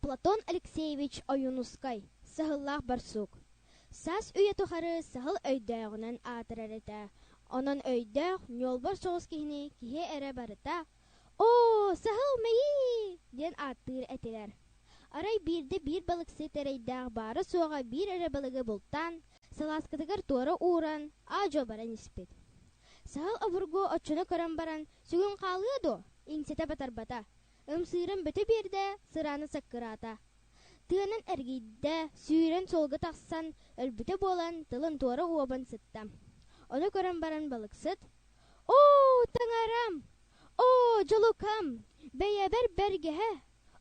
Платон Алексеевич Оюнускай, сahыллах барсук. Сас үйе тухары сahыл өйдәғынан атырарыта. Онон өйдәғ нёлбар соғыз кихini кихе әрі барыта. «О, сahыл мәйі!» ден аттыр әтелер. Арай бирде бир балыксы тәрейдәғ бары суға бир әрі балығы болтан, саласкатығар туары уран, ажо баран іспет. Сahыл абурго отчуны көрін баран, сүгін қалығы до, инсете батарбата. Сырын бөті берді, сыраны саққырата. Тыанын әргейді, сүйрен солғы тақсан, өлбіті болан, тылын туары уабан сыттам. Оны көрін баран балықсыт. «О, таңарам! О, жолукам! Бәйәбәр бәргеһе!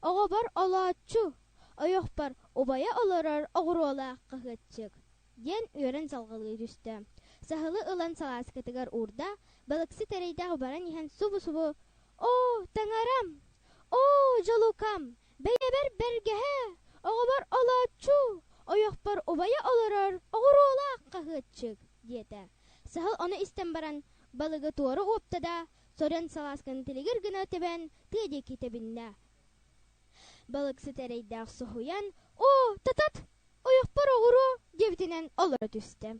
Оға бар олатчу! Ойоқ бар, обая оларар оғыруала қығытчық!» Ден өрін салғылығы түсті. Сахылы ылан саласкатығар урда, балықсы тәрейдағы баран ехен субу-субу. «О, таңарам! О, жолукам! Бәйәбәр бәргеһе! Оға бар олатчу! Ойоқ бар, обая оларар оғыруала қығытчық!» деді. Сахыл оны істен баран балығы туары оптада, сорен саласкан телегір гына тебен тыде кетебінді. Балықсы тәрейдәқ сұхуян, «О, татат! Ойоқ бар оғыру!» девдінен олары түсті.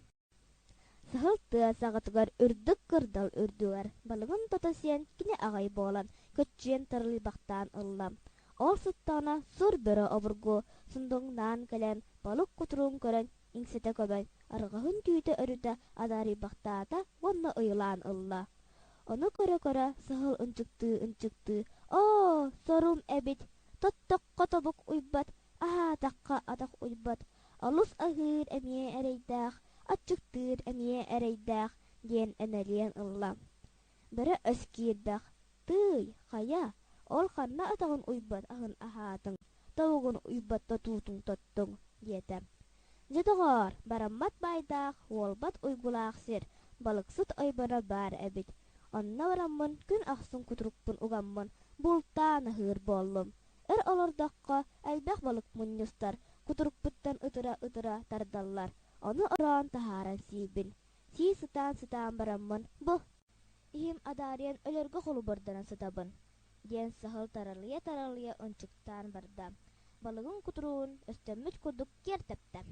Сахыл тыа сағытығар үрдік кырдал үрдігар. Балығын тотосен кіне ағай болан, көтчен тарылы бақтан ыллам. Ол сұттана сұр бірі обырго, сұндыңнан кәлен, балық құтыруын көрін, инсете көбән, арғағын түйді өріді адари бақтаата, онна ұйлан ылла. Оны көрі-көрі сахыл үнчікті. «О, сорум әбет, тоттыққа тобық ұйбат, таққа атақ ұйбат, алыс ағыр әмие әрейдақ, атчықтыр әмие әрейдақ», ден әнәлиен ылла. Бірі өскердақ, «Тый, қая, ол қанна атағын ұйбат ағын ахатың, тауығын ұйбатта тұтың тоттың», деді. «Жедіғар, бараммат байдақ, олбат ұйгулақ сер, балықсыт ойбана бар әбет. Онна бараммын, күн ақсын күтірікпін ұғаммын, бұлтан ағыр болым. Өр олардаққа әлбәқ балық мұныстар, күтірікпіттен ұтыра тардалар. Оны ұран тахаран сейбін. Сей сытан бараммын, бұ. Ихим адариян өлергі қолы бұрдана сытабын. Ден сахыл таралия ұнчықтан барда. Балығын күтіруін өстемміт күрдік кертепті.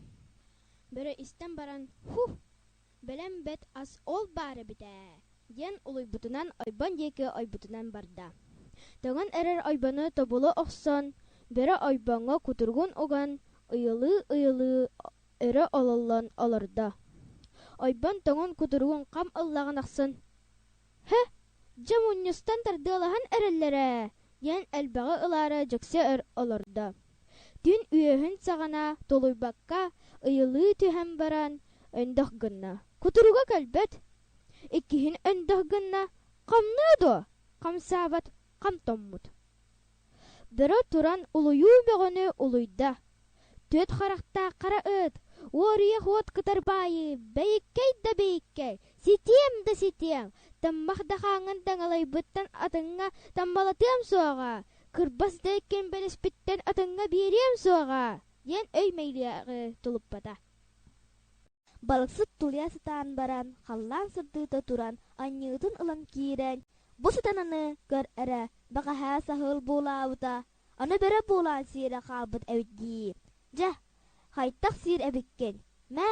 Бірі істен баран, «Бәлем бәт ас ол бары біті!» Ден улуйбутунан ойбан деке ойбутунан барда. Таңан әрер ойбаны тобулы оқсан, бәрі ойбанға күтіргін оған, ұйылы әрі олалан оларда. Ойбан таңан күтіргін қам аллағын ақсын. Жам ұныстан тарды алаған әрелері, ден әлбағы ұлары жүксе әр оларда. Түн үйехін сағана толуйбаққа ұйылы түйән баран өндіқ гынна. Күтіруға кәлбет. Иккихин өндіқ гынна қамны до, қам сабат, қам томмут. Бірі туран ұлыю бәғыны ұлыйда. Төт қарақта қара өт, ория хуат кытар байы, бәйіккей да бәйіккей, сетем да сетем, таммақда қаңын таңалай бұттан атыңа тамбалатым соға, кырбасда еккен бәліс біттен атыңа берем соға, ден өй мәйліяғы тұлып бата. Балықсыт тулия сытан баран, қаллан сырдыта туран, аньютын ылан кирен. Бұ сытананы көр әрі, бағаға сахыл болауыта. Аны бәрі болан сері қалбыт әуді. Жа, қайттақ сер әбіккен. Мә,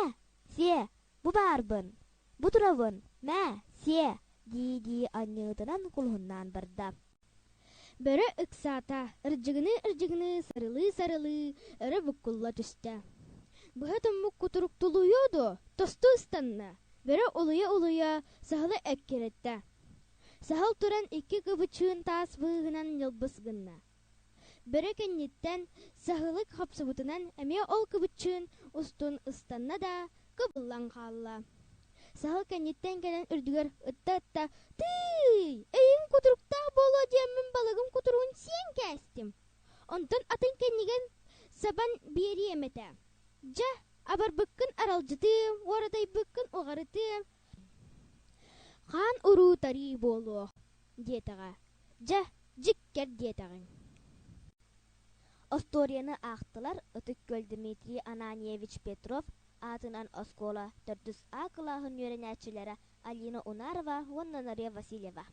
се, бұ барбын. Бұ тұрабын, мә, се, дейді аньютынан құлғыннан барда. Бәрі үксата, ыржығыны, сарылы, әрі бұққылла түсті. Бұхатым мұқ күтірік тұлуйоду, тосты ұстанна. Бәрі ұлыя, сағылы әккеретті. Сағыл тұран екі күбічуын тас бұғынан елбісгінна. Бәрі кәнеттен сағылы қапсыбытынан әме ол күбічуын ұстын ұстанна да күбіллан қалла. Сағыл кәнеттен кәлен үрдігер ұтта-ұтта, «Тый, әйін күтіріктақ болу демін балығым күтіруін сен кәстім. Онтын атын кәнеген сабан бері еметі. Жа, абар бүккін аралжытым, уарадай бүккін оғарытым. Қан ұру тари болу, детаға. Жа, жиккер детағын». Осторияны ақтылар Өтік көл Дмитрий Ананьевич Петров, атынан Оскола 400 ақылағын өрен әтшілері Алина Унарова, Ваннанария Васильева.